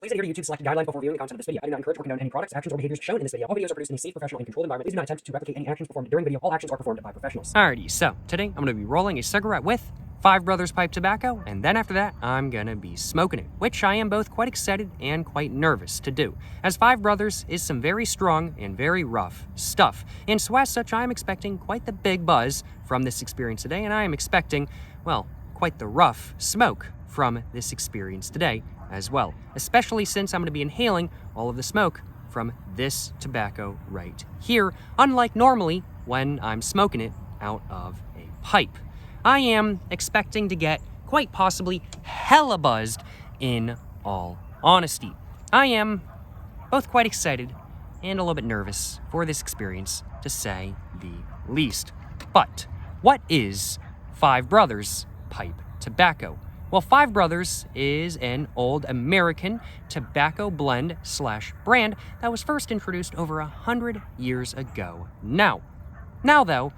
Please adhere to YouTube's selected guidelines before viewing the content of this video. I do not encourage or condone any products, actions, or behaviors shown in this video. All videos are produced in a safe, professional, and controlled environment. Please do not attempt to replicate any actions performed during the video. All actions are performed by professionals. Alrighty, so today I'm going to be rolling a cigarette with Five Brothers pipe tobacco, and then after that, I'm going to be smoking it, which I am both quite excited and quite nervous to do, as Five Brothers is some very strong and very rough stuff. And so as such, I am expecting quite the big buzz from this experience today, and I am expecting, well, quite the rough smoke from this experience today as well, especially since I'm going to be inhaling all of the smoke from this tobacco right here, unlike normally when I'm smoking it out of a pipe. I am expecting to get quite possibly hella buzzed in all honesty. I am both quite excited and a little bit nervous for this experience, to say the least. But what is Five Brothers pipe tobacco? Well, Five Brothers is an old American tobacco blend / brand that was first introduced over 100 years ago now. Now though,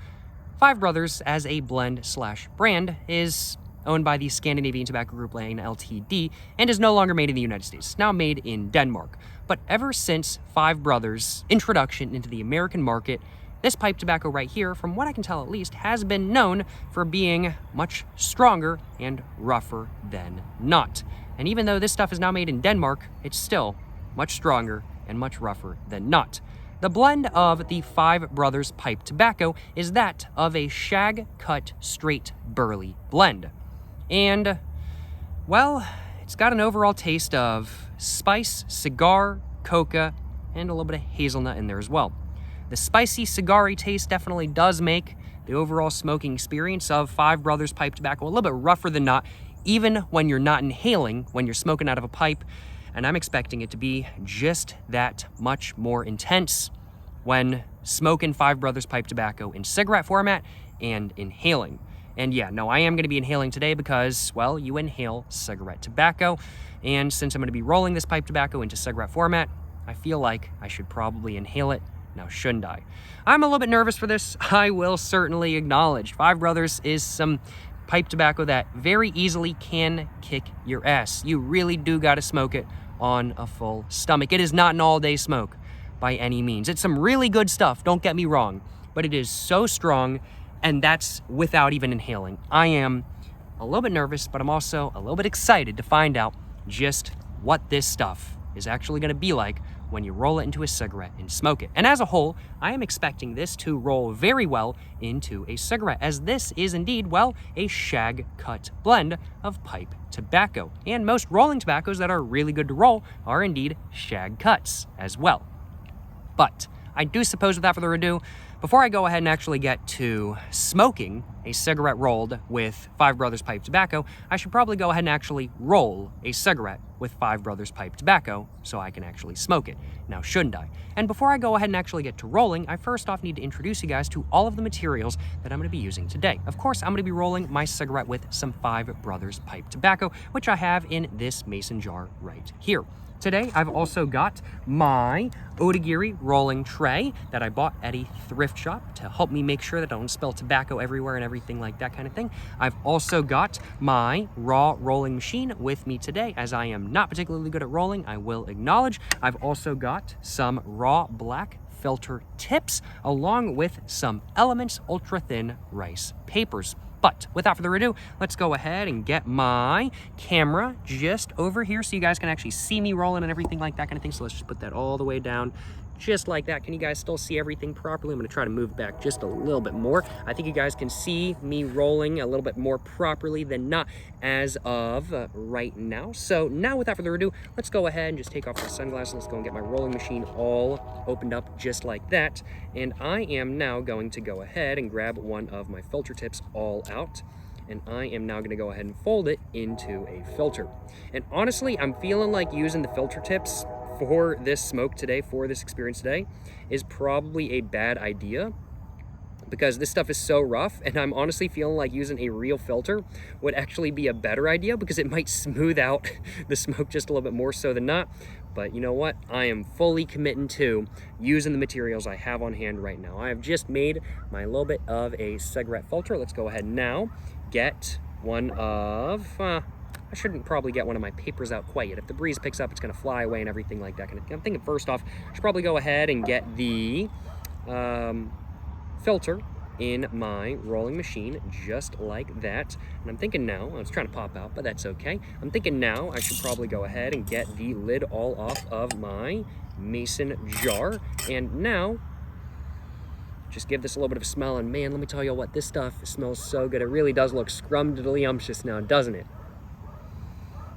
Five Brothers as a blend / brand is owned by the Scandinavian Tobacco Group Lane Ltd. and is no longer made in the United States. It's now made in Denmark. But ever since Five Brothers' introduction into the American market, this pipe tobacco right here, from what I can tell at least, has been known for being much stronger and rougher than not. And even though this stuff is now made in Denmark, it's still much stronger and much rougher than not. The blend of the Five Brothers pipe tobacco is that of a shag cut straight burley blend. And, well, it's got an overall taste of spice, cigar, coca, and a little bit of hazelnut in there as well. The spicy, cigar-y taste definitely does make the overall smoking experience of Five Brothers pipe tobacco a little bit rougher than not, even when you're not inhaling, when you're smoking out of a pipe. And I'm expecting it to be just that much more intense when smoking Five Brothers pipe tobacco in cigarette format and inhaling. And yeah, no, I am going to be inhaling today because, well, you inhale cigarette tobacco. And since I'm going to be rolling this pipe tobacco into cigarette format, I feel like I should probably inhale it. Now, shouldn't I? I'm a little bit nervous for this. I will certainly acknowledge Five Brothers is some pipe tobacco that very easily can kick your ass. You really do got to smoke it on a full stomach. It is not an all-day smoke by any means. It's some really good stuff, don't get me wrong, but it is so strong, and that's without even inhaling. I am a little bit nervous, but I'm also a little bit excited to find out just what this stuff is actually going to be like when you roll it into a cigarette and smoke it. And as a whole, I am expecting this to roll very well into a cigarette, as this is indeed, well, a shag cut blend of pipe tobacco. And most rolling tobaccos that are really good to roll are indeed shag cuts as well. But I do suppose, without further ado, before I go ahead and actually get to smoking a cigarette rolled with Five Brothers pipe tobacco, I should probably go ahead and actually roll a cigarette with Five Brothers pipe tobacco so I can actually smoke it. Now, shouldn't I? And before I go ahead and actually get to rolling, I first off need to introduce you guys to all of the materials that I'm going to be using today. Of course, I'm going to be rolling my cigarette with some Five Brothers pipe tobacco, which I have in this mason jar right here. Today, I've also got my Odagiri rolling tray that I bought at a thrift shop to help me make sure that I don't spill tobacco everywhere and everything like that kind of thing. I've also got my raw rolling machine with me today, as I am not particularly good at rolling, I will acknowledge. I've also got some raw black filter tips, along with some Elements ultra thin rice papers. But without further ado, let's go ahead and get my camera just over here so you guys can actually see me rolling and everything like that kind of thing. So let's just put that all the way down just like that. Can you guys still see everything properly? I'm going to try to move back just a little bit more. I think you guys can see me rolling a little bit more properly than not as of right now. So now, without further ado, let's go ahead and just take off my sunglasses. Let's go and get my rolling machine all opened up just like that. And I am now going to go ahead and grab one of my filter tips all out. And I am now going to go ahead and fold it into a filter. And honestly, I'm feeling like using the filter tips for this smoke today, for this experience today, is probably a bad idea, because this stuff is so rough, and I'm honestly feeling like using a real filter would actually be a better idea, because it might smooth out the smoke just a little bit more so than not. But you know what? I am fully committing to using the materials I have on hand right now. I have just made my little bit of a cigarette filter. Let's go ahead now, get one of, I shouldn't probably get one of my papers out quite yet. If the breeze picks up, it's going to fly away and everything like that kind of thing. I'm thinking first off, I should probably go ahead and get the filter in my rolling machine, just like that. And I'm thinking now, I was trying to pop out, but that's okay. I'm thinking now I should probably go ahead and get the lid all off of my mason jar. And now, just give this a little bit of a smell, and man, let me tell you what, this stuff smells so good. It really does look scrumptious now, doesn't it?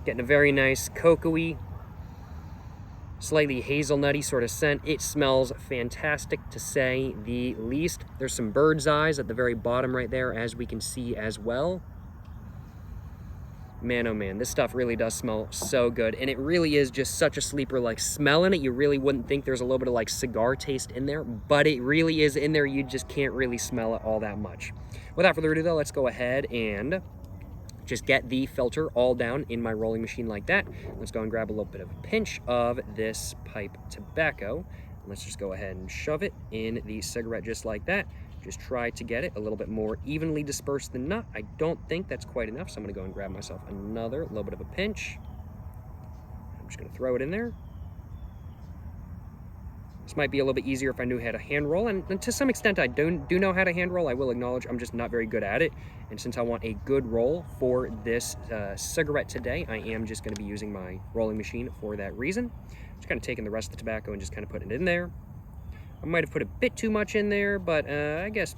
Getting a very nice cocoa-y, slightly hazelnutty sort of scent. It smells fantastic, to say the least. There's some bird's eyes at the very bottom right there, as we can see as well. Man, oh man, this stuff really does smell so good, and it really is just such a sleeper. Like, smelling it, you really wouldn't think there's a little bit of like cigar taste in there, but it really is in there. You just can't really smell it all that much. Without further ado though, let's go ahead and just get the filter all down in my rolling machine like that. Let's go and grab a little bit of a pinch of this pipe tobacco. Let's just go ahead and shove it in the cigarette just like that. Just try to get it a little bit more evenly dispersed than not. I don't think that's quite enough, so I'm gonna go and grab myself another little bit of a pinch. I'm just gonna throw it in there. This might be a little bit easier if I knew how to hand roll, and to some extent I do know how to hand roll. I will acknowledge I'm just not very good at it, and since I want a good roll for this cigarette today, I am just gonna be using my rolling machine for that reason. Just kind of taking the rest of the tobacco and just kind of putting it in there. I might have put a bit too much in there, but I guess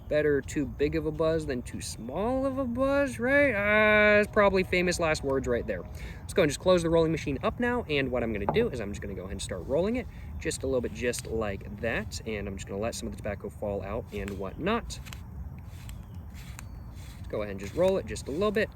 better too big of a buzz than too small of a buzz, right? It's probably famous last words right there. Let's go and just close the rolling machine up now, and what I'm gonna do is I'm just gonna go ahead and start rolling it just a little bit, just like that, and I'm just gonna let some of the tobacco fall out and whatnot. Let's go ahead and just roll it just a little bit.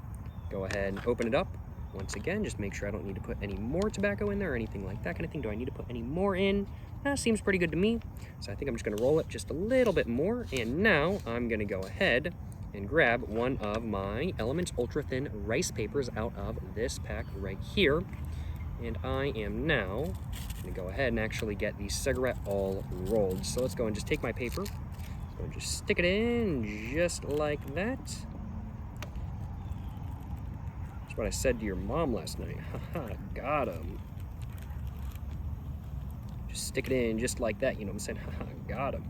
Go ahead and open it up. Once again, just make sure I don't need to put any more tobacco in there or anything like that kind of thing. Do I need to put any more in? Seems pretty good to me. So I think I'm just gonna roll it just a little bit more. And now I'm gonna go ahead and grab one of my Elements Ultra Thin rice papers out of this pack right here. And I am now gonna go ahead and actually get the cigarette all rolled. So let's go and just take my paper, go and just stick it in just like that. That's what I said to your mom last night. Haha, got him. Just stick it in just like that, you know what I'm saying? Haha, got him.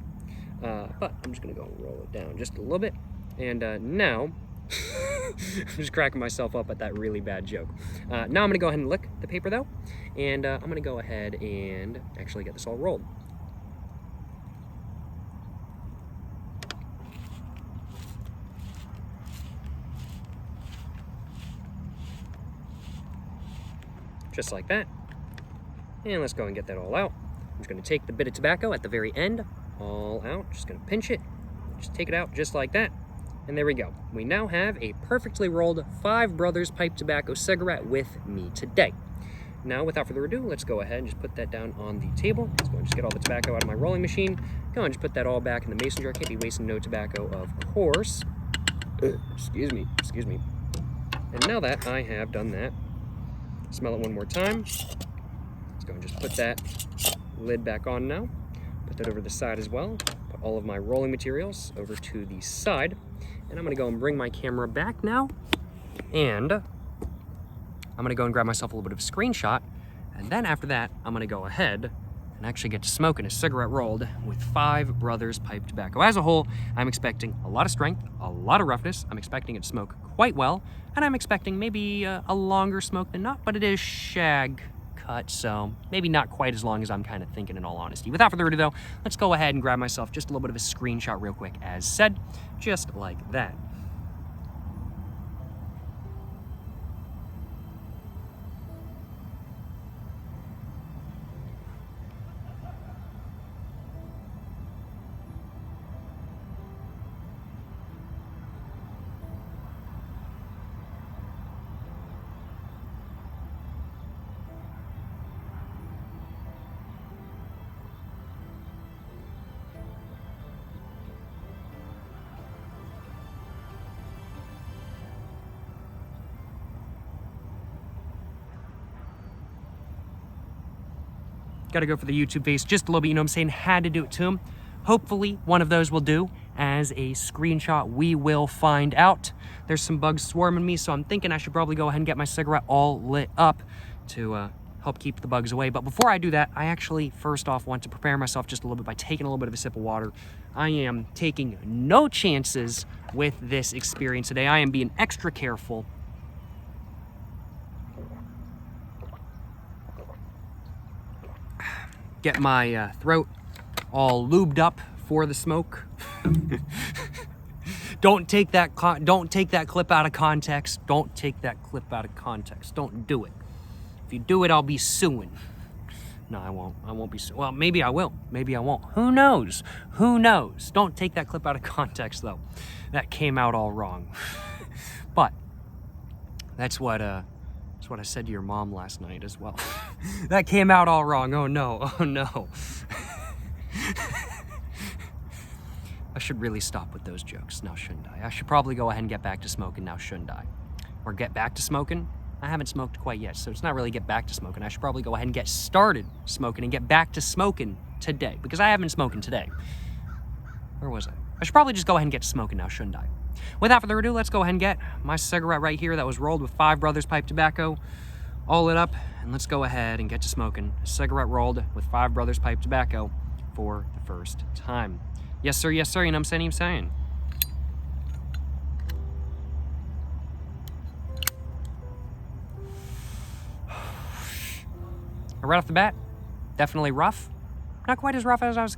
But I'm just gonna go and roll it down just a little bit. And now, I'm just cracking myself up at that really bad joke. Now I'm gonna go ahead and lick the paper though, and I'm gonna go ahead and actually get this all rolled. Just like that. And let's go and get that all out. I'm just gonna take the bit of tobacco at the very end, all out, just gonna pinch it, just take it out just like that. And there we go. We now have a perfectly rolled Five Brothers pipe tobacco cigarette with me today. Now, without further ado, let's go ahead and just put that down on the table. Let's go and just get all the tobacco out of my rolling machine. Go and just put that all back in the mason jar. Can't be wasting no tobacco, of course. Excuse me. And now that I have done that, smell it one more time. Let's go and just put that lid back on now. Put that over the side as well. Put all of my rolling materials over to the side. And I'm gonna go and bring my camera back now. And I'm gonna go and grab myself a little bit of a screenshot. And then after that, I'm gonna go ahead and actually get to smoking a cigarette rolled with Five Brothers pipe tobacco. As a whole, I'm expecting a lot of strength, a lot of roughness. I'm expecting it to smoke quite well. And I'm expecting maybe a longer smoke than not, but it is shag cut, so maybe not quite as long as I'm kind of thinking, in all honesty. Without further ado though, let's go ahead and grab myself just a little bit of a screenshot real quick, as said, just like that. Got to go for the YouTube face just a little bit, you know what I'm saying? Had to do it to him. Hopefully one of those will do. as a screenshot? We will find out. There's some bugs swarming me, so I'm thinking I should probably go ahead and get my cigarette all lit up to help keep the bugs away. But before I do that, I actually first off want to prepare myself just a little bit by taking a little bit of a sip of water. I am taking no chances with this experience today. I am being extra careful. Get my throat all lubed up for the smoke. Don't take that clip out of context. Don't take that clip out of context. Don't do it. If you do it, I'll be suing. No, I won't. I won't be suing. Well, maybe I will. Maybe I won't. Who knows? Who knows? Don't take that clip out of context, though. That came out all wrong. But that's what I said to your mom last night as well. That came out all wrong. Oh no. Oh no. I should really stop with those jokes now, shouldn't I? I should probably go ahead and get back to smoking now, shouldn't I? Or get back to smoking? I haven't smoked quite yet, so it's not really get back to smoking. I should probably go ahead and get started smoking and get back to smoking today, because I haven't smoking today. Where was I? I should probably just go ahead and get to smoking now, shouldn't I? Without further ado, let's go ahead and get my cigarette right here that was rolled with 5 Brothers pipe tobacco, all lit up, and let's go ahead and get to smoking a cigarette rolled with 5 Brothers pipe tobacco for the first time. Yes, sir, you know what I'm saying? Right off the bat, definitely rough. Not quite as rough as I was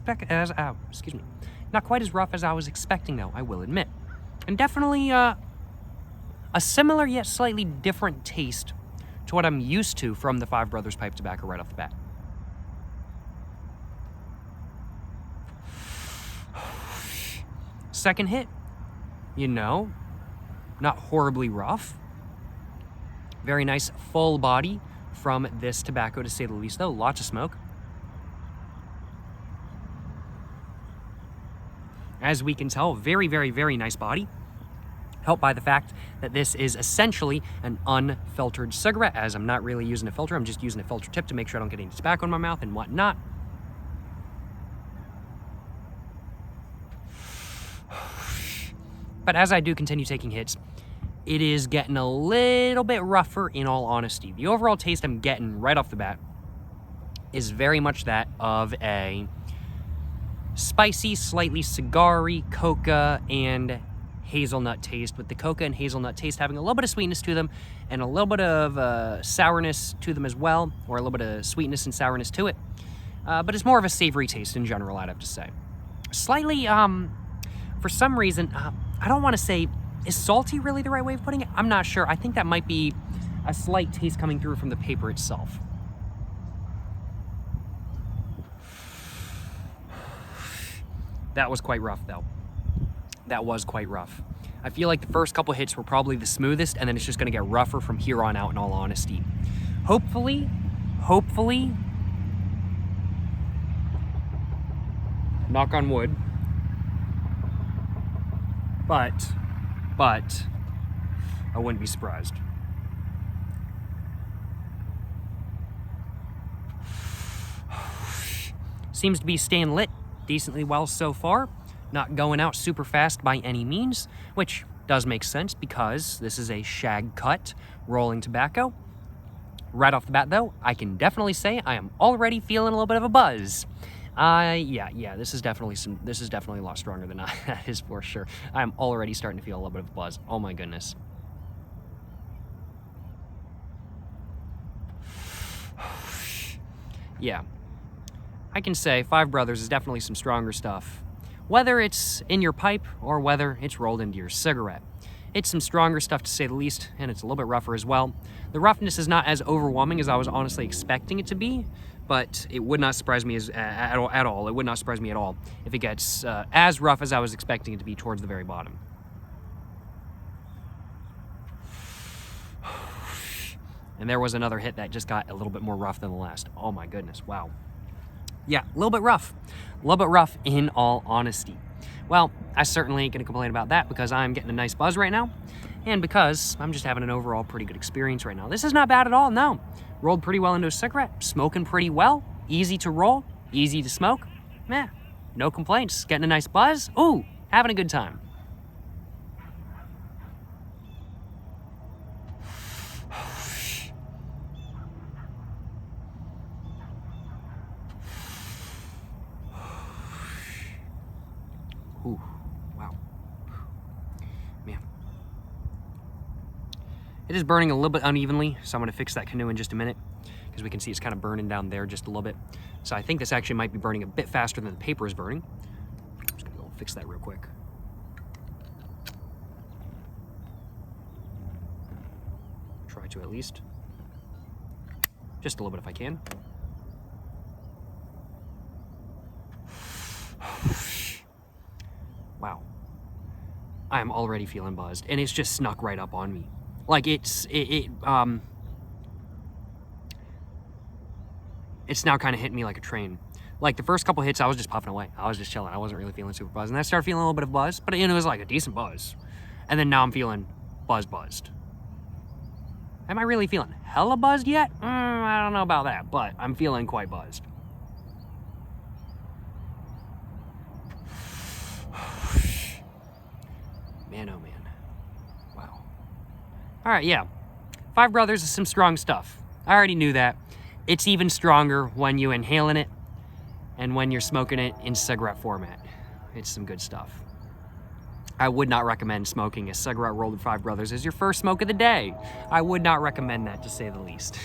Not quite as rough as I was expecting, though, I will admit. And definitely a similar yet slightly different taste to what I'm used to from the 5 Brothers pipe tobacco right off the bat. Second hit, not horribly rough. Very nice full body from this tobacco, to say the least, though. Lots of smoke. As we can tell, very, very, very nice body. Helped by the fact that this is essentially an unfiltered cigarette, as I'm not really using a filter. I'm just using a filter tip to make sure I don't get any tobacco in my mouth and whatnot. But as I do continue taking hits, it is getting a little bit rougher, in all honesty. The overall taste I'm getting right off the bat is very much that of a spicy, slightly cigar-y coca and hazelnut taste, with the coca and hazelnut taste having a little bit of sweetness to them and a little bit of sourness to them as well, or a little bit of sweetness and sourness to it. But it's more of a savory taste in general, I'd have to say. Slightly, for some reason, I don't want to say, is salty really the right way of putting it? I'm not sure. I think that might be a slight taste coming through from the paper itself. That was quite rough, though. That was quite rough. I feel like the first couple hits were probably the smoothest, and then it's just going to get rougher from here on out, in all honesty. Hopefully, knock on wood, but I wouldn't be surprised. Seems to be staying lit decently well so far. Not going out super fast by any means, which does make sense because this is a shag cut rolling tobacco. Right off the bat, though, I can definitely say I am already feeling a little bit of a buzz. Yeah, this is definitely a lot stronger than that is for sure. I'm already starting to feel a little bit of a buzz. Oh my goodness. Yeah, I can say 5 Brothers is definitely some stronger stuff. Whether it's in your pipe or whether it's rolled into your cigarette. It's some stronger stuff, to say the least, and it's a little bit rougher as well. The roughness is not as overwhelming as I was honestly expecting it to be, but it would not surprise me at all. It would not surprise me at all if it gets as rough as I was expecting it to be towards the very bottom. And there was another hit that just got a little bit more rough than the last. Oh my goodness, wow. Yeah, a little bit rough. A little bit rough in all honesty. Well, I certainly ain't gonna complain about that because I'm getting a nice buzz right now, and because I'm just having an overall pretty good experience right now. This is not bad at all, no. Rolled pretty well into a cigarette, smoking pretty well, easy to roll, easy to smoke. Meh, no complaints. Getting a nice buzz. Ooh, Having a good time. Ooh, wow. Man. It is burning a little bit unevenly, so I'm going to fix that canoe in just a minute, because we can see it's kind of burning down there just a little bit. So I think this actually might be burning a bit faster than the paper is burning. I'm just going to go fix that real quick. Try to at least. Just a little bit if I can. Wow. I am already feeling buzzed, and it's just snuck right up on me. Like it's now kind of hitting me like a train. Like the first couple hits, I was just puffing away. I was just chilling. I wasn't really feeling super buzzed. And I started feeling a little bit of buzz, but it was like a decent buzz. And then now I'm feeling buzzed. Am I really feeling hella buzzed yet? I don't know about that, but I'm feeling quite buzzed. Man, oh man. Wow. All right, yeah. Five Brothers is some strong stuff. I already knew that. It's even stronger when you inhaling it and when you're smoking it in cigarette format. It's some good stuff. I would not recommend smoking a cigarette rolled with Five Brothers as your first smoke of the day. I would not recommend that, to say the least.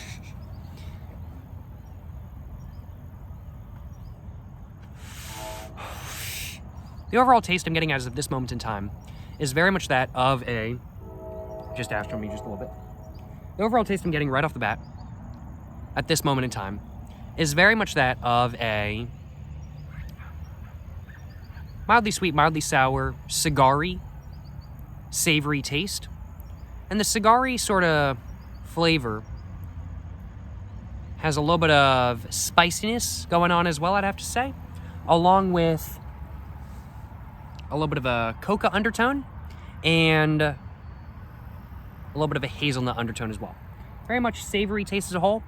The overall taste I'm getting as of this moment in time is very much that of a, just astro me just a little bit. The overall taste I'm getting right off the bat at this moment in time is very much that of a mildly sweet, mildly sour, cigar-y, savory taste. And the cigar-y sort of flavor has a little bit of spiciness going on as well, I'd have to say, along with a little bit of a coca undertone and a little bit of a hazelnut undertone as well. Very much savory taste as a whole.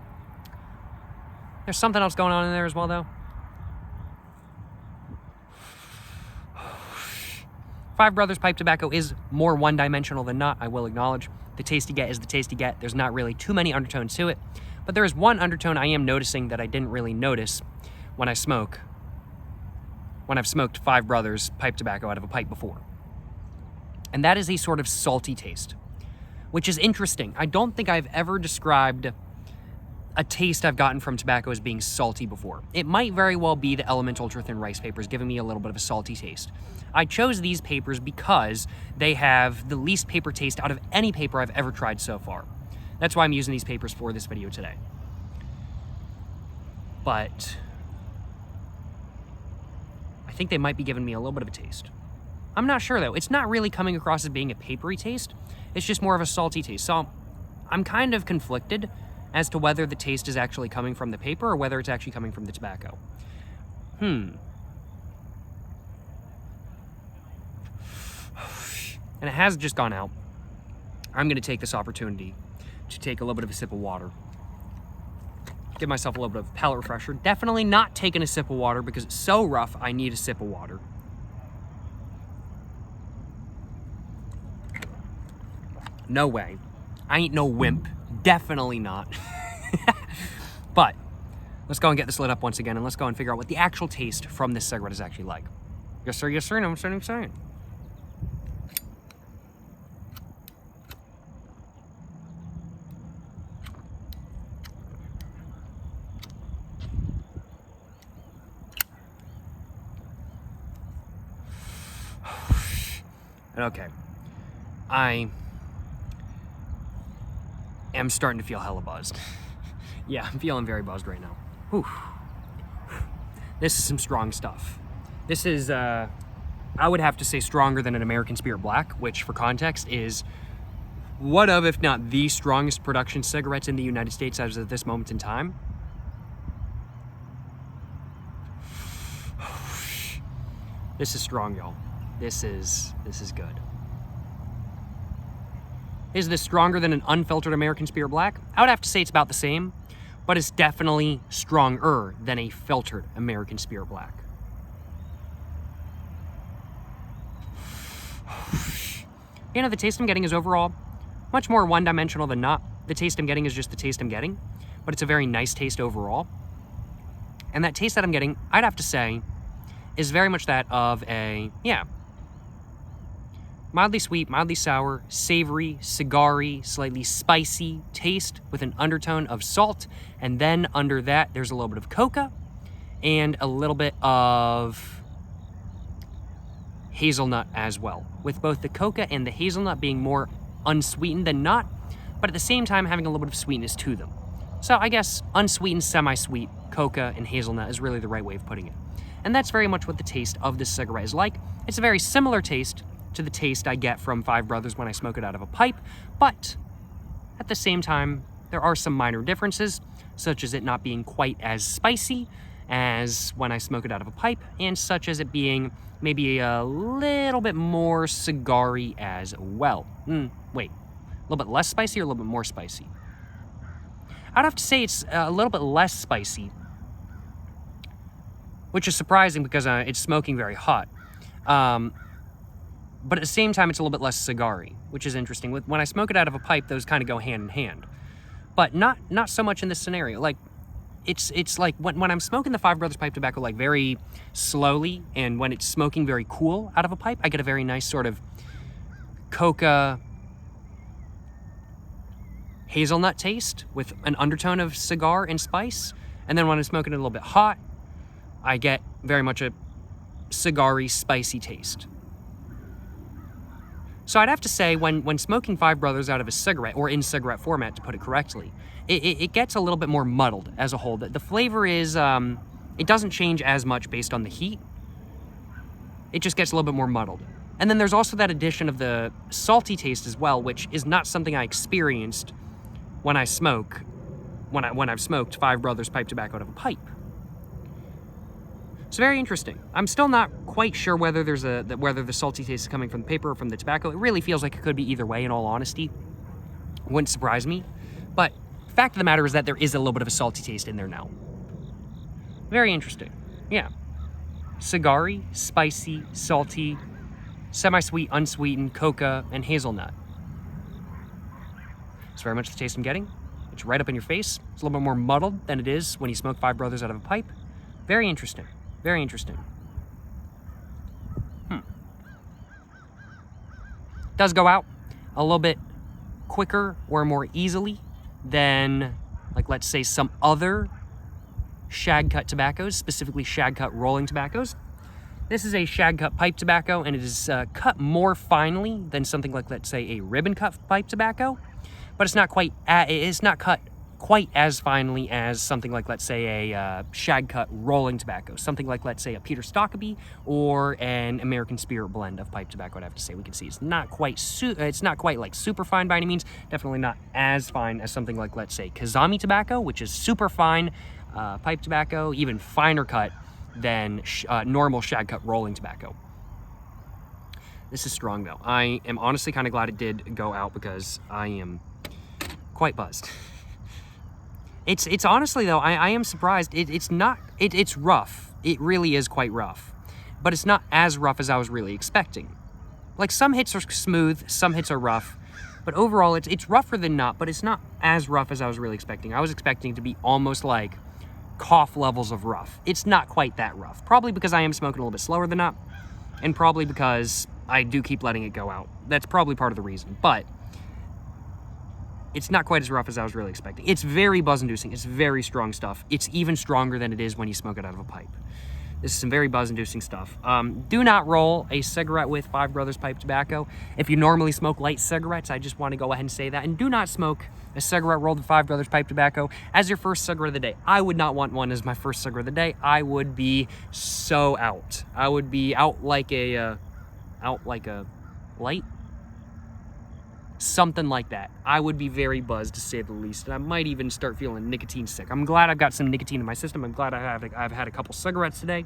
There's something else going on in there as well, though. Five Brothers pipe tobacco is more one-dimensional than not, I will acknowledge. The taste you get is the taste you get. There's not really too many undertones to it. But there is one undertone I am noticing that I didn't really notice when I smoke. When I've smoked Five Brothers pipe tobacco out of a pipe before. And that is a sort of salty taste, which is interesting. I don't think I've ever described a taste I've gotten from tobacco as being salty before. It might very well be the Element Ultra Thin Rice papers giving me a little bit of a salty taste. I chose these papers because they have the least paper taste out of any paper I've ever tried so far. That's why I'm using these papers for this video today. But I think they might be giving me a little bit of a taste. I'm not sure though. It's not really coming across as being a papery taste. It's just more of a salty taste. So I'm kind of conflicted as to whether the taste is actually coming from the paper or whether it's actually coming from the tobacco. And it has just gone out. I'm going to take this opportunity to take a little bit of a sip of water. Give myself a little bit of palate refresher. Definitely not taking a sip of water because it's so rough, I need a sip of water. No way. I ain't no wimp. Definitely not. But let's go and get this lit up once again, and let's go and figure out what the actual taste from this cigarette is actually like. Yes, sir, yes, sir. No, I'm saying. Okay. I am starting to feel hella buzzed. Yeah, I'm feeling very buzzed right now. Whew. This is some strong stuff. This is, I would have to say, stronger than an American Spirit Black, which, for context, is one of, if not the strongest production cigarettes in the United States as of this moment in time. This is strong, y'all. This is good. Is this stronger than an unfiltered American Spirit Black? I would have to say it's about the same, but it's definitely stronger than a filtered American Spirit Black. You know, the taste I'm getting is overall much more one-dimensional than not. The taste I'm getting is just the taste I'm getting, but it's a very nice taste overall. And that taste that I'm getting, I'd have to say, is very much that of a, mildly sweet, mildly sour, savory, cigar-y, slightly spicy taste with an undertone of salt. And then under that, there's a little bit of coca and a little bit of hazelnut as well, with both the coca and the hazelnut being more unsweetened than not, but at the same time having a little bit of sweetness to them. So I guess unsweetened, semi-sweet coca and hazelnut is really the right way of putting it. And that's very much what the taste of this cigarette is like. It's a very similar taste to the taste I get from Five Brothers when I smoke it out of a pipe, but at the same time, there are some minor differences, such as it not being quite as spicy as when I smoke it out of a pipe, and such as it being maybe a little bit more cigar-y as well. Wait, a little bit less spicy or a little bit more spicy? I'd have to say it's a little bit less spicy, which is surprising because it's smoking very hot. But at the same time, it's a little bit less cigar-y, which is interesting. When I smoke it out of a pipe, those kind of go hand in hand. But not so much in this scenario. Like, it's like when I'm smoking the Five Brothers pipe tobacco like very slowly, and when it's smoking very cool out of a pipe, I get a very nice sort of coca hazelnut taste with an undertone of cigar and spice. And then when I'm smoking it a little bit hot, I get very much a cigar-y, spicy taste. So I'd have to say, when smoking Five Brothers out of a cigarette, or in cigarette format to put it correctly, it gets a little bit more muddled as a whole. The flavor is, it doesn't change as much based on the heat. It just gets a little bit more muddled. And then there's also that addition of the salty taste as well, which is not something I experienced when I've smoked Five Brothers pipe tobacco out of a pipe. It's very interesting. I'm still not quite sure whether whether the salty taste is coming from the paper or from the tobacco. It really feels like it could be either way, in all honesty. Wouldn't surprise me. But the fact of the matter is that there is a little bit of a salty taste in there now. Very interesting. Yeah. Cigar-y, spicy, salty, semi-sweet, unsweetened, coca, and hazelnut. It's very much the taste I'm getting. It's right up in your face. It's a little bit more muddled than it is when you smoke Five Brothers out of a pipe. Very interesting. Very interesting. Does go out a little bit quicker or more easily than, like, let's say some other shag cut tobaccos, specifically shag cut rolling tobaccos. This is a shag cut pipe tobacco, and it is cut more finely than something like, let's say, a ribbon cut pipe tobacco, but it's not cut quite as finely as something like, let's say, a shag cut rolling tobacco, something like, let's say, a Peter Stokkebye or an American Spirit blend of pipe tobacco. I'd have to say, we can see it's not quite like super fine by any means. Definitely not as fine as something like, let's say, Kazami tobacco, which is super fine pipe tobacco, even finer cut than normal shag cut rolling tobacco. This is strong, though. I am honestly kind of glad it did go out because I am quite buzzed. It's honestly, though, I am surprised. It's rough. It really is quite rough. But it's not as rough as I was really expecting. Like, some hits are smooth, some hits are rough. But overall, it's rougher than not, but it's not as rough as I was really expecting. I was expecting it to be almost like cough levels of rough. It's not quite that rough. Probably because I am smoking a little bit slower than not. And probably because I do keep letting it go out. That's probably part of the reason. But it's not quite as rough as I was really expecting. It's very buzz-inducing. It's very strong stuff. It's even stronger than it is when you smoke it out of a pipe. This is some very buzz-inducing stuff. Do not roll a cigarette with Five Brothers pipe tobacco. If you normally smoke light cigarettes, I just want to go ahead and say that. And do not smoke a cigarette rolled with Five Brothers pipe tobacco as your first cigarette of the day. I would not want one as my first cigarette of the day. I would be so out. I would be out like a light. Something like that. I would be very buzzed, to say the least, and I might even start feeling nicotine sick. I'm glad I've got some nicotine in my system. I'm glad I've had a couple cigarettes today,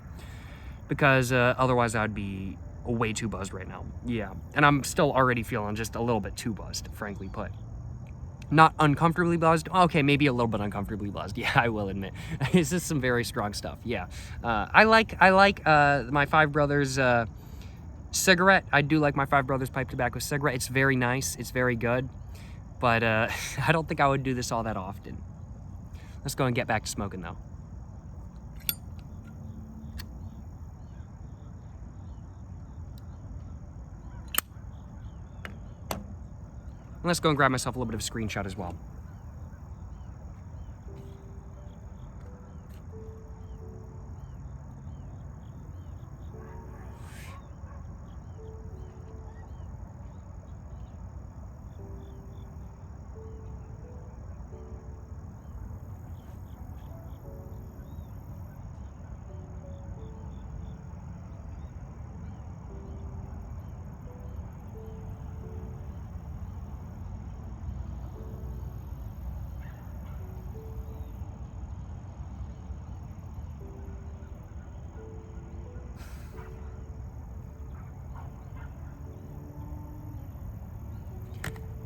because otherwise I'd be way too buzzed right now. Yeah, and I'm still already feeling just a little bit too buzzed, frankly put. Not uncomfortably buzzed. Okay, maybe a little bit uncomfortably buzzed. Yeah, I will admit. This is some very strong stuff. Yeah, I like my Five Brothers cigarette. I do like my Five Brothers pipe tobacco cigarette. It's very nice. It's very good. But I don't think I would do this all that often. Let's go and get back to smoking, though. And let's go and grab myself a little bit of a screenshot as well.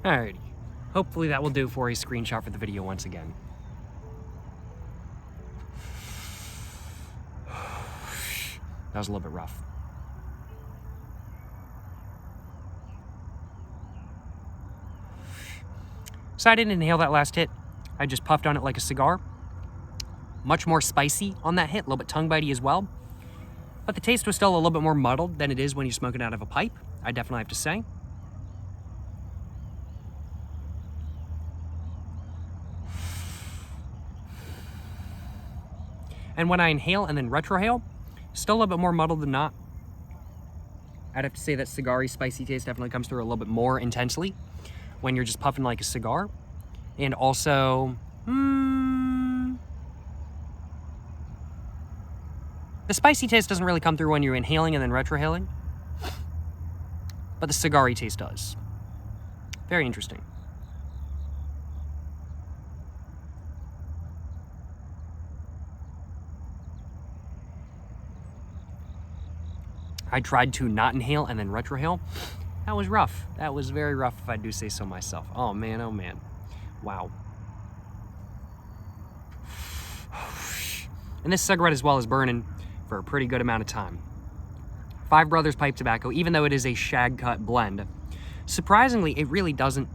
Alrighty. Hopefully that will do for a screenshot for the video once again. That was a little bit rough. So I didn't inhale that last hit. I just puffed on it like a cigar. Much more spicy on that hit, a little bit tongue-bitey as well. But the taste was still a little bit more muddled than it is when you smoke it out of a pipe, I definitely have to say. And when I inhale and then retrohale, still a little bit more muddled than not. I'd have to say that cigar-y spicy taste definitely comes through a little bit more intensely when you're just puffing like a cigar. And also, the spicy taste doesn't really come through when you're inhaling and then retrohaling, but the cigar-y taste does. Very interesting. I tried to not inhale and then retrohale. That was rough. That was very rough, if I do say so myself. Oh man, oh man. Wow. And this cigarette as well is burning for a pretty good amount of time. Five Brothers pipe tobacco, even though it is a shag cut blend, surprisingly, it really doesn't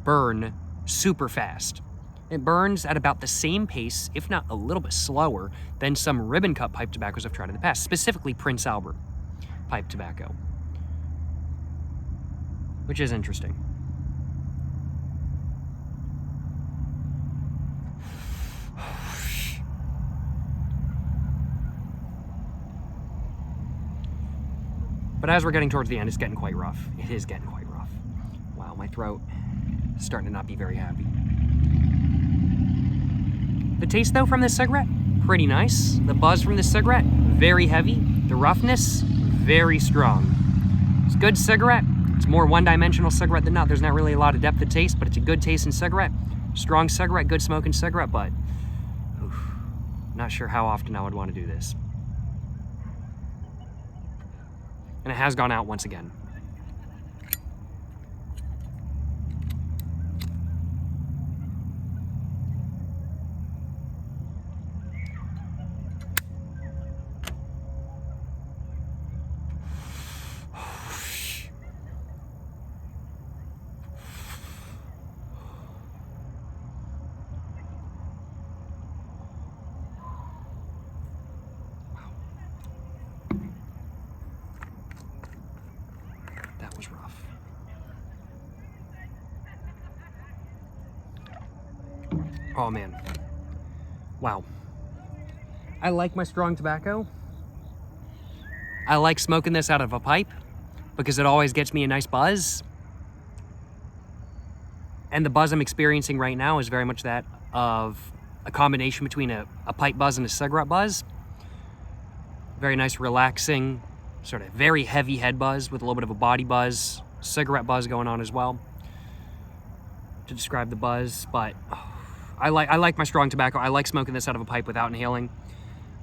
burn super fast. It burns at about the same pace, if not a little bit slower, than some ribbon cut pipe tobaccos I've tried in the past, specifically Prince Albert pipe tobacco, which is interesting. But as we're getting towards the end, it's getting quite rough. It is getting quite rough. Wow, my throat is starting to not be very happy. The taste, though, from this cigarette, pretty nice. The buzz from this cigarette, very heavy. The roughness, very strong. It's a good cigarette. It's more one-dimensional cigarette than not. There's not really a lot of depth of taste, but it's a good tasting cigarette. Strong cigarette, good smoking cigarette, but not sure how often I would want to do this. And it has gone out once again. That was rough. Oh man. Wow. I like my strong tobacco. I like smoking this out of a pipe because it always gets me a nice buzz. And the buzz I'm experiencing right now is very much that of a combination between a pipe buzz and a cigarette buzz. Very nice, relaxing, sort of very heavy head buzz with a little bit of a body buzz, cigarette buzz going on as well to describe the buzz. But I like my strong tobacco. I like smoking this out of a pipe without inhaling.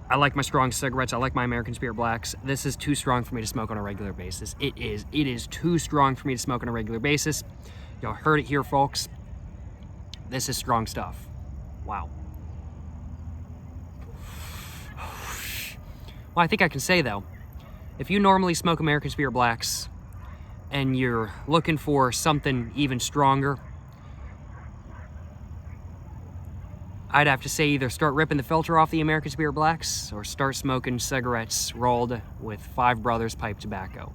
I like my strong cigarettes. I like my American Spirit Blacks. This is too strong for me to smoke on a regular basis. It is too strong for me to smoke on a regular basis. Y'all heard it here, folks. This is strong stuff. Wow. Well, I think I can say, though, If you normally smoke American Spirit Blacks and you're looking for something even stronger, I'd have to say either start ripping the filter off the American Spirit Blacks or start smoking cigarettes rolled with Five Brothers pipe tobacco.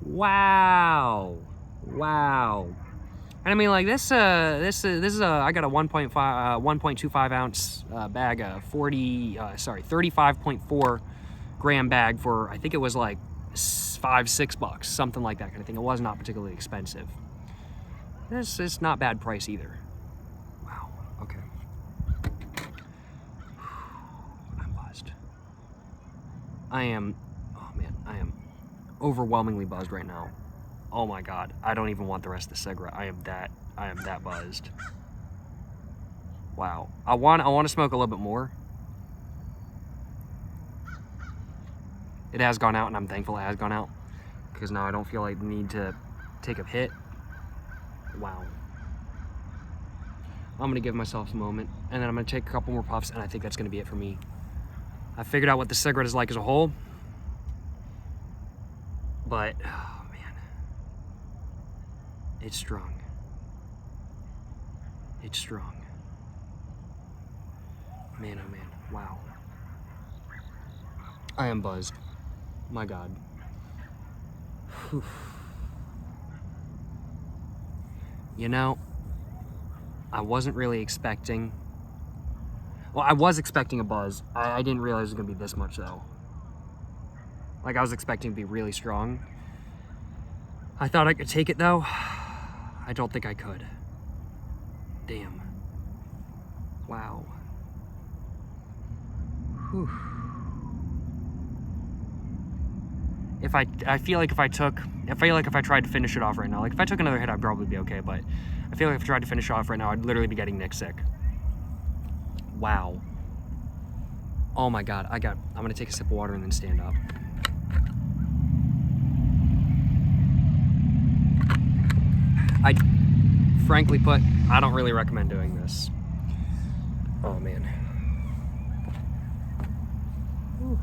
Wow. Wow. And I mean, like, this is I got a 1.25 ounce bag of 35.4 gram bag for, I think it was like $5-6, something like that kind of thing. It was not particularly expensive. This is not bad price either. Wow. Okay. I'm buzzed. I am overwhelmingly buzzed right now. Oh my God, I don't even want the rest of the cigarette. I am that buzzed. Wow. I want to smoke a little bit more. It has gone out, and I'm thankful it has gone out, because now I don't feel like the need to take a hit. Wow. I'm gonna give myself a moment, and then I'm gonna take a couple more puffs, and I think that's gonna be it for me. I figured out what the cigarette is like as a whole, but oh man, it's strong. It's strong. Man, oh man, wow. I am buzzed. My God. Whew. You know, I wasn't really expecting... Well, I was expecting a buzz. I didn't realize it was going to be this much, though. Like, I was expecting it to be really strong. I thought I could take it, though. I don't think I could. Damn. Wow. Whew. I feel like if I tried to finish it off right now, like if I took another hit, I'd probably be okay, but I feel like if I tried to finish it off right now, I'd literally be getting Nick sick. Wow. Oh my God, I'm gonna take a sip of water and then stand up. Frankly put, I don't really recommend doing this. Oh man. Whew.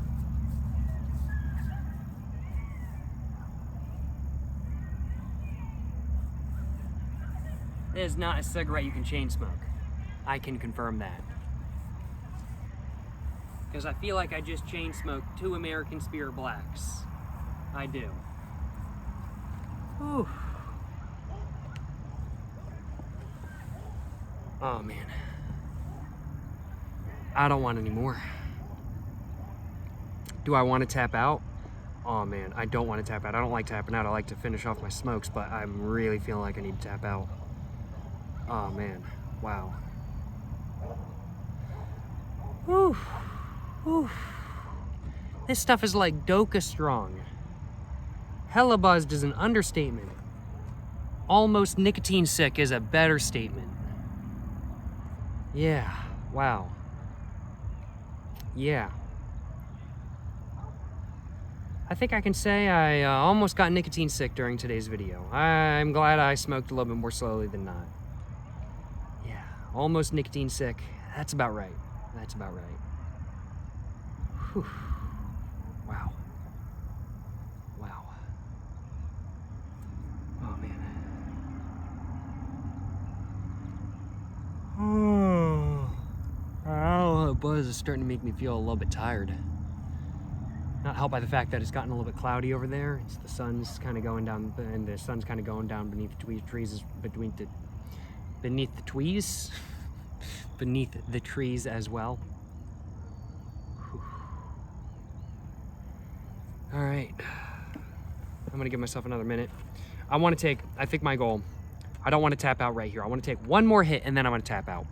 It is not a cigarette you can chain smoke. I can confirm that. Because I feel like I just chain smoked 2 American Spirit Blacks. I do. Whew. Oh man. I don't want any more. Do I want to tap out? Oh man, I don't want to tap out. I don't like tapping out. I like to finish off my smokes, but I'm really feeling like I need to tap out. Oh man, wow. Whew. Whew. This stuff is like Doka strong. Hella buzzed is an understatement. Almost nicotine sick is a better statement. Yeah, wow. Yeah. I think I can say I almost got nicotine sick during today's video. I'm glad I smoked a little bit more slowly than not. Yeah, almost nicotine sick. That's about right. That's about right. Whew. Wow. Wow. Oh, man. Oh, the buzz is starting to make me feel a little bit tired. Not helped by the fact that it's gotten a little bit cloudy over there. It's the sun's kind of going down, and the sun's kind of going down beneath the trees, beneath the trees as well. Whew. All right, I'm gonna give myself another minute. I think my goal, I don't want to tap out right here. I want to take one more hit and then I'm gonna tap out.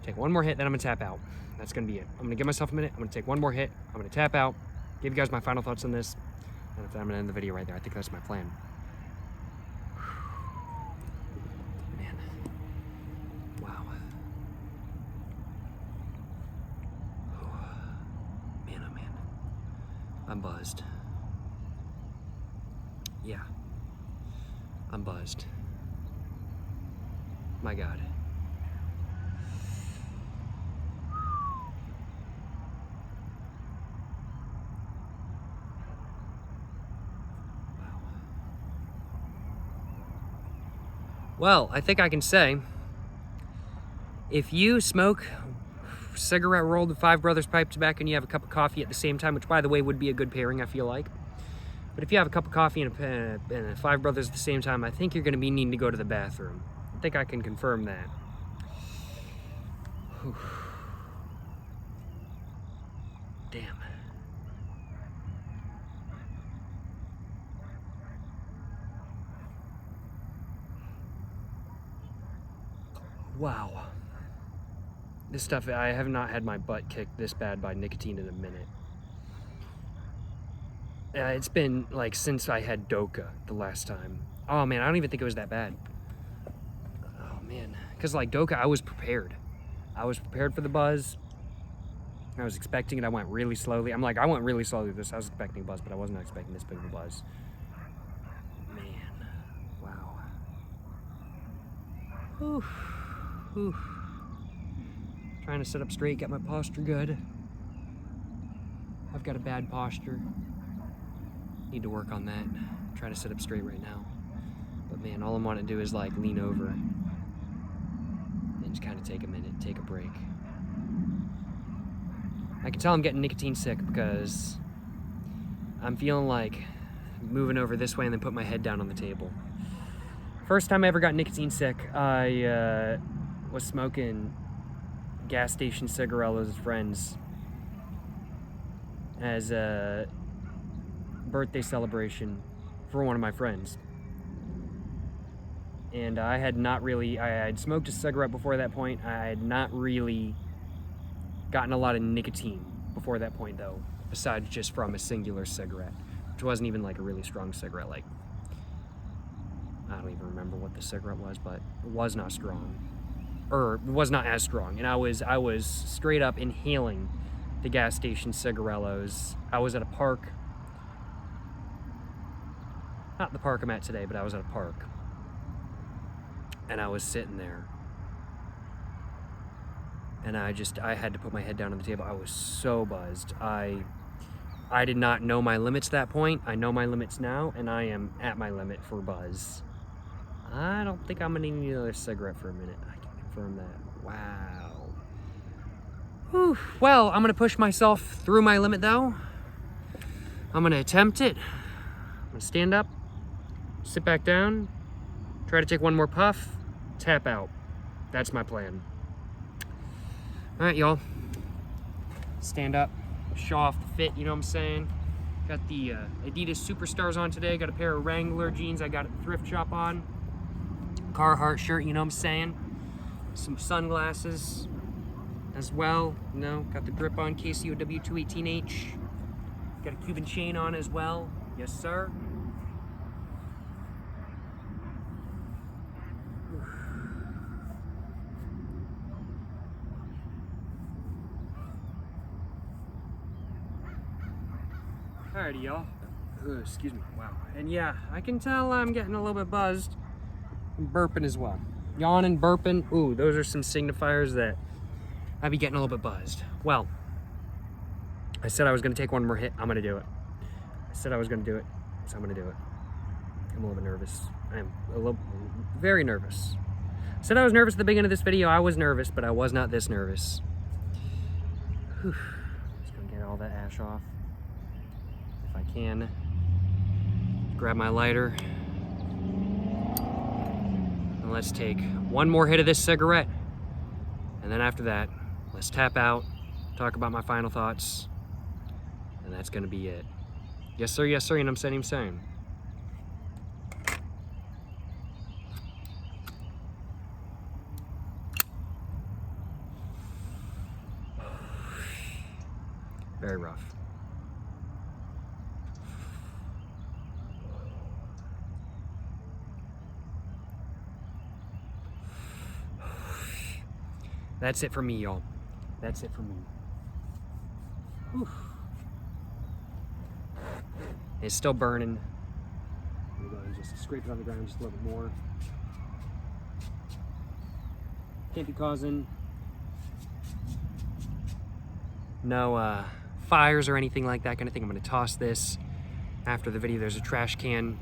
Take one more hit, then I'm gonna tap out. That's gonna be it. I'm gonna give myself a minute. I'm gonna take one more hit. I'm gonna tap out. Give you guys my final thoughts on this, and I'm gonna end the video right there. I think that's my plan. Man, wow. Man, oh man, I'm buzzed. Yeah, I'm buzzed. My God. Well, I think I can say, if you smoke cigarette rolled with Five Brothers pipe tobacco and you have a cup of coffee at the same time, which by the way would be a good pairing, I feel like. But if you have a cup of coffee and a Five Brothers at the same time, I think you're going to be needing to go to the bathroom. I think I can confirm that. Whew. Damn. Wow. This stuff, I have not had my butt kicked this bad by nicotine in a minute. It's been like since I had Doka the last time. Oh man, I don't even think it was that bad. Oh man, because like Doka, I was prepared. I was prepared for the buzz. I was expecting it. I went really slowly. I went really slowly with this. I was expecting a buzz, but I wasn't expecting this big of a buzz. Man, wow. Whew. Whew. Trying to sit up straight, get my posture good. I've got a bad posture. Need to work on that. Try to sit up straight right now. But man, all I want to do is like lean over and just kind of take a minute, take a break. I can tell I'm getting nicotine sick because I'm feeling like moving over this way and then put my head down on the table. First time I ever got nicotine sick, I was smoking gas station cigarillos with friends as a birthday celebration for one of my friends. And I had smoked a cigarette before that point. I had not really gotten a lot of nicotine before that point though, besides just from a singular cigarette, which wasn't even like a really strong cigarette. Like, I don't even remember what the cigarette was, but it was not strong. Or it was not as strong. And I was straight up inhaling the gas station cigarillos. I was at a park. Not the park I'm at today, but I was at a park. And I was sitting there. And I had to put my head down on the table. I was so buzzed. I did not know my limits at that point. I know my limits now, and I am at my limit for buzz. I don't think I'm gonna need another cigarette for a minute. I can confirm that. Wow. Whew. Well, I'm gonna push myself through my limit though. I'm gonna attempt it. I'm gonna stand up, sit back down, try to take one more puff, tap out. That's my plan. All right, y'all. Stand up, show off the fit, you know what I'm saying? Got the Adidas Superstars on today. Got a pair of Wrangler jeans I got at the thrift shop on. Carhartt shirt, you know what I'm saying? Some sunglasses as well. You know, got the grip on KCOW 218H. Got a Cuban chain on as well. Yes, sir. Alrighty, y'all. Excuse me. Wow. And yeah, I can tell I'm getting a little bit buzzed. I'm burping as well. Yawning, burping. Ooh, those are some signifiers that I'd be getting a little bit buzzed. Well, I said I was going to take one more hit. I'm going to do it. I said I was going to do it, so I'm going to do it. I'm a little bit nervous. I'm very nervous. I said I was nervous at the beginning of this video. I was nervous, but I was not this nervous. Whew. Just going to get all that ash off. If I can. Grab my lighter. And let's take one more hit of this cigarette. And then after that, let's tap out, talk about my final thoughts. And that's going to be it. Yes, sir, yes, sir. And I'm saying. Very rough. That's it for me, y'all. That's it for me. Whew. It's still burning. I'm gonna go and just scrape it on the ground just a little bit more. Can't be causing no fires or anything like that kind of thing. I'm gonna toss this after the video. There's a trash can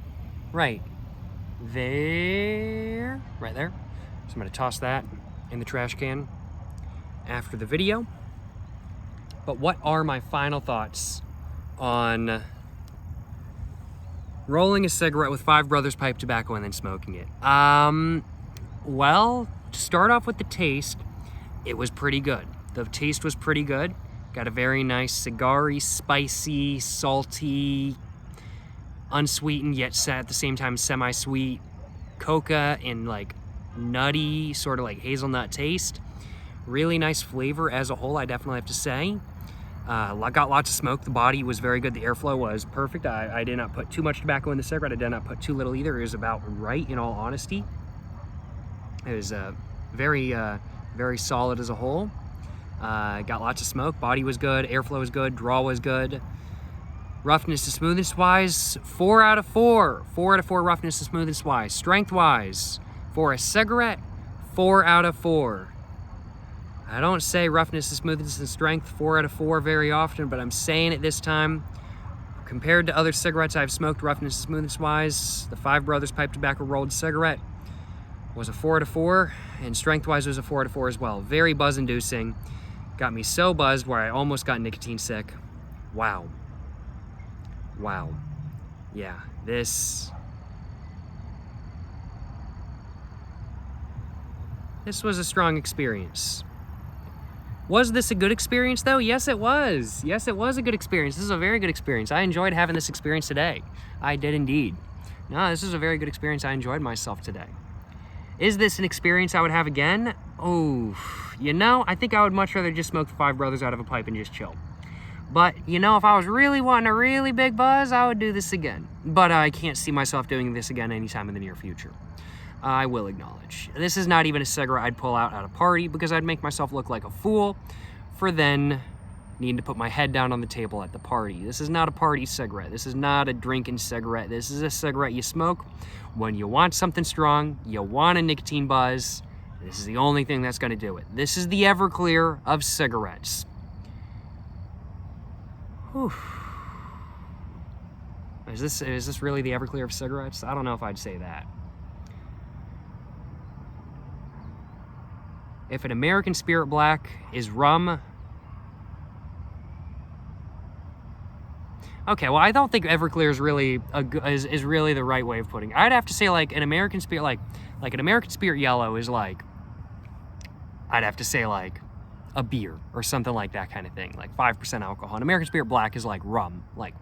right there, right there. So I'm gonna toss that in the trash can after the video. But what are my final thoughts on rolling a cigarette with Five Brothers pipe tobacco and then smoking it? Well, to start off with the taste, it was pretty good. The taste was pretty good. Got a very nice cigar-y, spicy, salty, unsweetened yet at the same time semi-sweet coca and like nutty, sort of like hazelnut taste. Really nice flavor as a whole, I definitely have to say. Got lots of smoke. The body was very good. The airflow was perfect. I did not put too much tobacco in the cigarette. I did not put too little either. It was about right, in all honesty. It was very solid as a whole. Got lots of smoke. Body was good. Airflow was good. Draw was good. Roughness to smoothness wise, 4 out of 4. 4 out of 4 roughness to smoothness wise. Strength wise, for a cigarette, 4 out of 4. I don't say roughness to smoothness and strength 4 out of 4 very often, but I'm saying it this time. Compared to other cigarettes I've smoked, roughness to smoothness wise, the Five Brothers pipe tobacco rolled cigarette was a 4 out of 4, and strength wise was a 4 out of 4 as well. Very buzz inducing. Got me so buzzed where I almost got nicotine sick. Wow. Wow. Yeah, this was a strong experience. Was this a good experience though? Yes, it was. Yes, it was a good experience. This is a very good experience. I enjoyed having this experience today. I did indeed. No, this is a very good experience. I enjoyed myself today. Is this an experience I would have again? Oh, you know, I think I would much rather just smoke the Five Brothers out of a pipe and just chill. But, you know, if I was really wanting a really big buzz, I would do this again. But I can't see myself doing this again anytime in the near future. I will acknowledge. This is not even a cigarette I'd pull out at a party because I'd make myself look like a fool for then needing to put my head down on the table at the party. This is not a party cigarette. This is not a drinking cigarette. This is a cigarette you smoke when you want something strong, you want a nicotine buzz. This is the only thing that's going to do it. This is the Everclear of cigarettes. Whew. Is this really the Everclear of cigarettes? I don't know if I'd say that. If an American Spirit Black is rum... Okay, well, I don't think Everclear is really is really the right way of putting it. I'd have to say like an American Spirit, like an American Spirit Yellow is like, I'd have to say like a beer or something like that kind of thing, like 5% alcohol. An American Spirit Black is like rum, like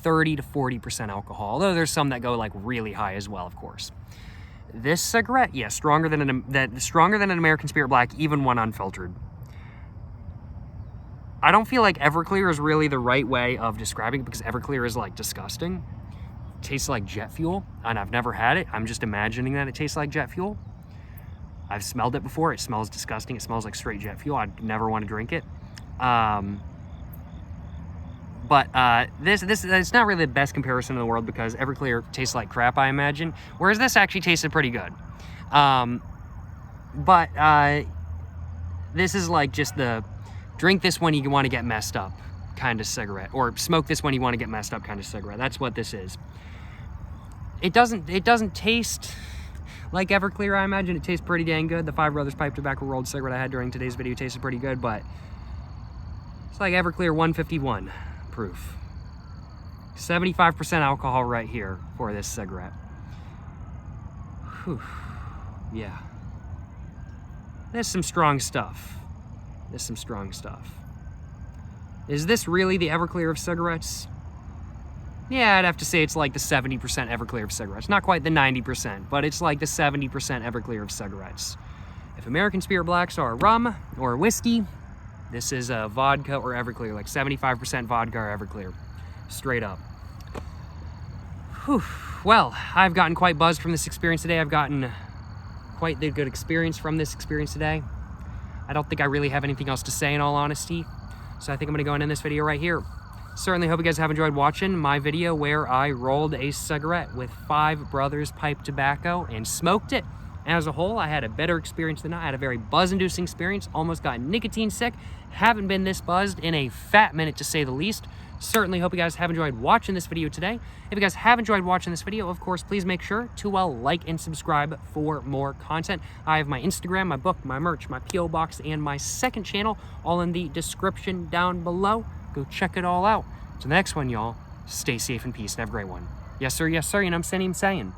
30 to 40% alcohol, although there's some that go like really high as well, of course. This cigarette, yeah, stronger than an American Spirit Black, even when unfiltered. I don't feel like Everclear is really the right way of describing it because Everclear is like disgusting. It tastes like jet fuel, and I've never had it. I'm just imagining that it tastes like jet fuel. I've smelled it before. It smells disgusting. It smells like straight jet fuel. I'd never want to drink it. This it's not really the best comparison in the world because Everclear tastes like crap, I imagine, whereas this actually tasted pretty good. This is like just the drink this when you want to get messed up kind of cigarette, or smoke this when you want to get messed up kind of cigarette. That's what this is. It doesn't taste like Everclear. I imagine it tastes pretty dang good. The Five Brothers pipe tobacco rolled cigarette I had during today's video tasted pretty good, but it's like Everclear 151 proof. 75% alcohol right here for this cigarette. Whew. Yeah. There's some strong stuff. There's some strong stuff. Is this really the Everclear of cigarettes? Yeah, I'd have to say it's like the 70% Everclear of cigarettes. Not quite the 90%, but it's like the 70% Everclear of cigarettes. If American Spirit Blacks are a rum or a whiskey, this is a vodka or Everclear, like 75% vodka or Everclear. Straight up. Whew. Well, I've gotten quite buzzed from this experience today. I've gotten quite the good experience from this experience today. I don't think I really have anything else to say in all honesty. So I think I'm going to go and end this video right here. Certainly hope you guys have enjoyed watching my video where I rolled a cigarette with Five Brothers pipe tobacco and smoked it. As a whole, I had a better experience than I had a very buzz-inducing experience. Almost got nicotine sick. Haven't been this buzzed in a fat minute to say the least. certainly hope you guys have enjoyed watching this video today. If you guys have enjoyed watching this video, of course, please make sure to like and subscribe for more content. I have my Instagram, my book, my merch, my P.O. box, and my second channel all in the description down below. Go check it all out. To the next one, y'all, stay safe and peace and have a great one. Yes, sir, you know what I'm saying?